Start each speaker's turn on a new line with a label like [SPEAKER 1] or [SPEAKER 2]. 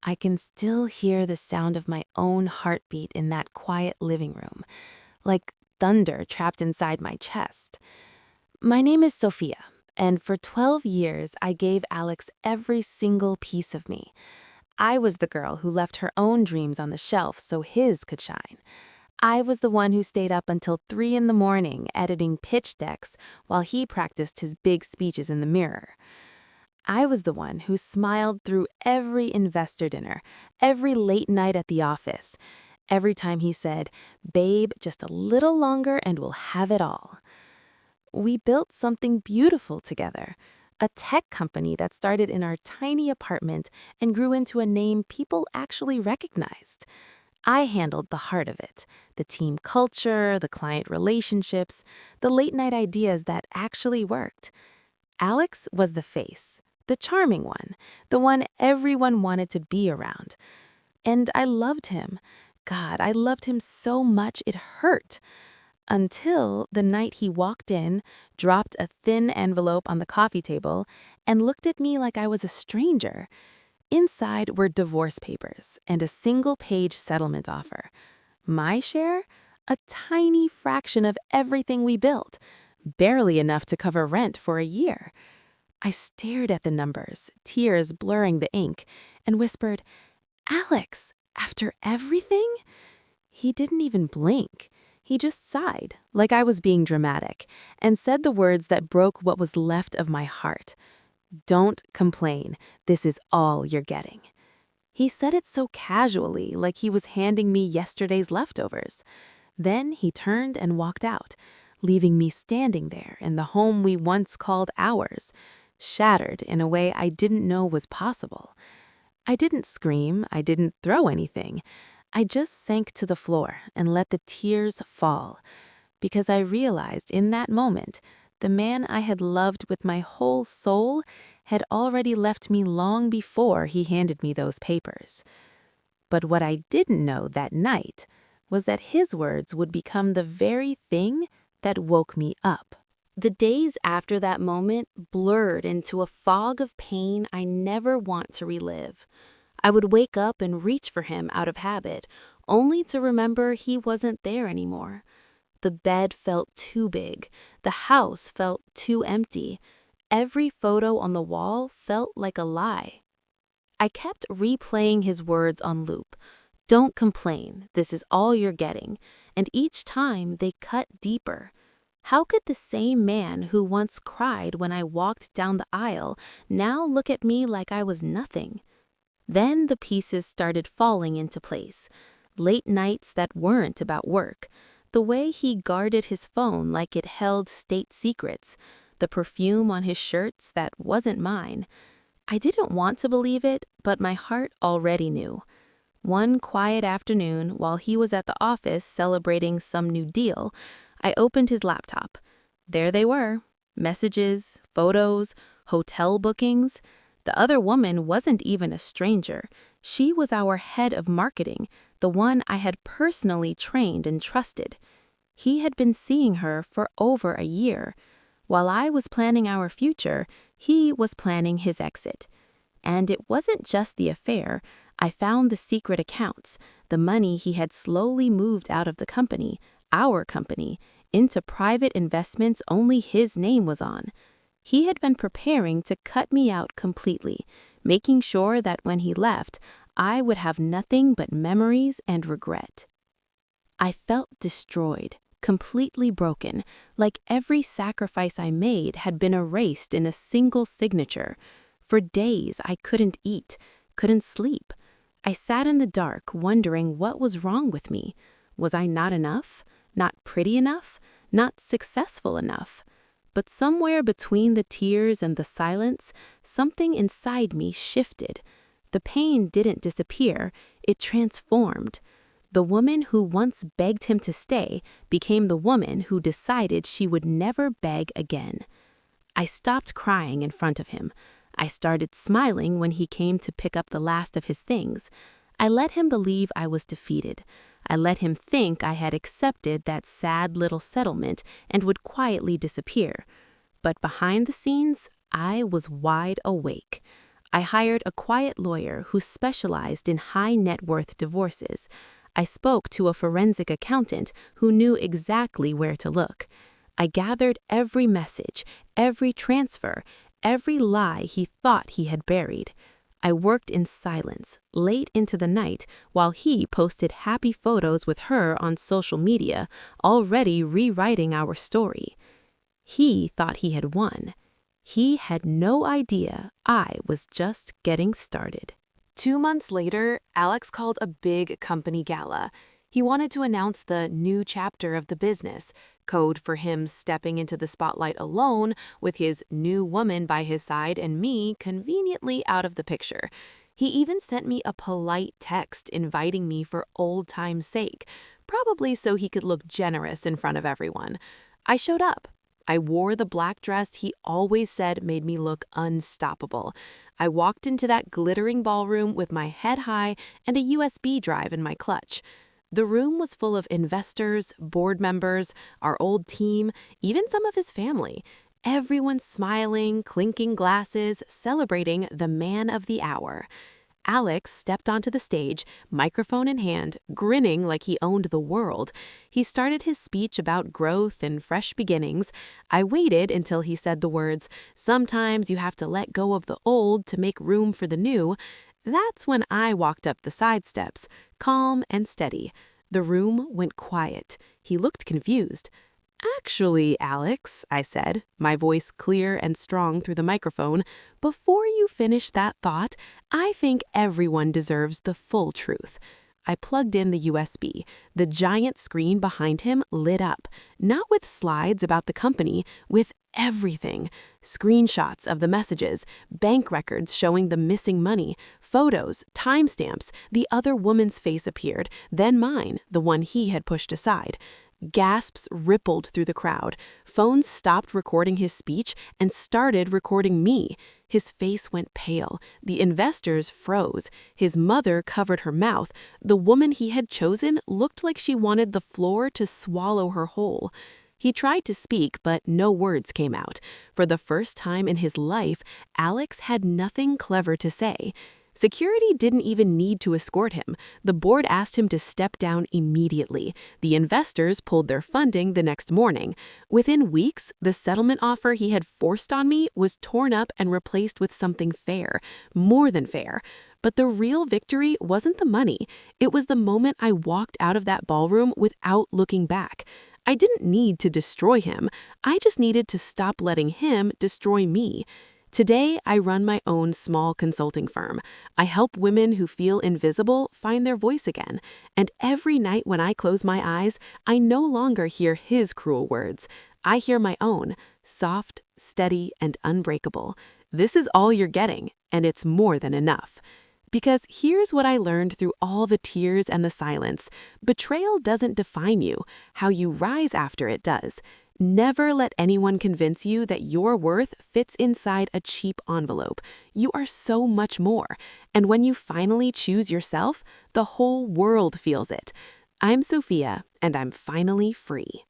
[SPEAKER 1] I can still hear the sound of my own heartbeat in that quiet living room, like thunder trapped inside my chest. My name is Sophia, and for 12 years I gave Alex every single piece of me. I was the girl who left her own dreams on the shelf so his could shine. I was the one who stayed up until 3 in the morning editing pitch decks while he practiced his big speeches in the mirror. I was the one who smiled through every investor dinner, every late night at the office, every time he said, "Babe, just a little longer and we'll have it all." We built something beautiful together, a tech company that started in our tiny apartment and grew into a name people actually recognized. I handled the heart of it, the team culture, the client relationships, the late night ideas that actually worked. Alex was the face, the charming the one everyone wanted to be around. And I loved him. God, I loved him so much it hurt. Until the night he walked in, dropped a thin envelope on the coffee table, and looked at me like I was a stranger. Inside were divorce papers and a single-page settlement offer. My share? A tiny fraction of everything we built, barely enough to cover rent for a year. I stared at the numbers, tears blurring the ink, and whispered, "Alex, after everything?" He didn't even blink. He just sighed, like I was being dramatic, and said the words that broke what was left of my heart. "Don't complain. This is all you're getting." He said it so casually, like he was handing me yesterday's leftovers. Then he turned and walked out, leaving me standing there in the home we once called ours, shattered in a way I didn't know was possible. I didn't scream, I didn't throw anything. I just sank to the floor and let the tears fall, because I realized in that moment the man I had loved with my whole soul had already left me long before he handed me those papers. But what I didn't know that night was that his words would become the very thing that woke me up. The days after that moment blurred into a fog of pain I never want to relive. I would wake up and reach for him out of habit, only to remember he wasn't there anymore. The bed felt too big. The house felt too empty. Every photo on the wall felt like a lie. I kept replaying his words on loop. "Don't complain. This is all you're getting." And each time they cut deeper. How could the same man who once cried when I walked down the aisle now look at me like I was nothing? Then the pieces started falling into place. Late nights that weren't about work. The way he guarded his phone like it held state secrets. The perfume on his shirts that wasn't mine. I didn't want to believe it, but my heart already knew. One quiet afternoon, while he was at the office celebrating some new deal, I opened his laptop. There they were. Messages, photos, hotel bookings. The other woman wasn't even a stranger. She was our head of marketing, the one I had personally trained and trusted. He had been seeing her for over a year. While I was planning our future, he was planning his exit. And it wasn't just the affair. I found the secret accounts, the money he had slowly moved out of the company, our company, into private investments only his name was on. He had been preparing to cut me out completely, making sure that when he left, I would have nothing but memories and regret. I felt destroyed, completely broken, like every sacrifice I made had been erased in a single signature. For days, I couldn't eat, couldn't sleep. I sat in the dark wondering what was wrong with me. Was I not enough? Not pretty enough? Not successful enough? But somewhere between the tears and the silence, something inside me shifted. The pain didn't disappear, it transformed. The woman who once begged him to stay became the woman who decided she would never beg again. I stopped crying in front of him. I started smiling when he came to pick up the last of his things. I let him believe I was defeated. I let him think I had accepted that sad little settlement and would quietly disappear. But behind the scenes, I was wide awake. I hired a quiet lawyer who specialized in high net worth divorces. I spoke to a forensic accountant who knew exactly where to look. I gathered every message, every transfer, every lie he thought he had buried. I worked in silence, late into the night, while he posted happy photos with her on social media, already rewriting our story. He thought he had won. He had no idea I was just getting started. 2 months later, Alex called a big company gala. He wanted to announce the new chapter of the business, code for him stepping into the spotlight alone with his new woman by his side and me conveniently out of the picture. He even sent me a polite text inviting me for old time's sake, probably so he could look generous in front of everyone. I showed up. I wore the black dress he always said made me look unstoppable. I walked into that glittering ballroom with my head high and a USB drive in my clutch. The room was full of investors, board members, our old team, even some of his family. Everyone smiling, clinking glasses, celebrating the man of the hour. Alex stepped onto the stage, microphone in hand, grinning like he owned the world. He started his speech about growth and fresh beginnings. I waited until he said the words, "Sometimes you have to let go of the old to make room for the new." That's when I walked up the side steps, calm and steady. The room went quiet. He looked confused. "Actually, Alex," I said, my voice clear and strong through the microphone, "before you finish that thought, I think everyone deserves the full truth." I plugged in the USB. The giant screen behind him lit up, not with slides about the company, with everything. Screenshots of the messages, bank records showing the missing money, photos, timestamps. The other woman's face appeared, then mine, the one he had pushed aside. Gasps rippled through the crowd. Phones stopped recording his speech and started recording me. His face went pale. The investors froze. His mother covered her mouth. The woman he had chosen looked like she wanted the floor to swallow her whole. He tried to speak, but no words came out. For the first time in his life, Alex had nothing clever to say. Security didn't even need to escort him. The board asked him to step down immediately. The investors pulled their funding the next morning. Within weeks, the settlement offer he had forced on me was torn up and replaced with something fair, more than fair. But the real victory wasn't the money. It was the moment I walked out of that ballroom without looking back. I didn't need to destroy him. I just needed to stop letting him destroy me. Today, I run my own small consulting firm. I help women who feel invisible find their voice again. And every night when I close my eyes, I no longer hear his cruel words. I hear my own, soft, steady, and unbreakable. This is all you're getting, and it's more than enough. Because here's what I learned through all the tears and the silence. Betrayal doesn't define you. How you rise after it does. Never let anyone convince you that your worth fits inside a cheap envelope. You are so much more. And when you finally choose yourself, the whole world feels it. I'm Sophia, and I'm finally free.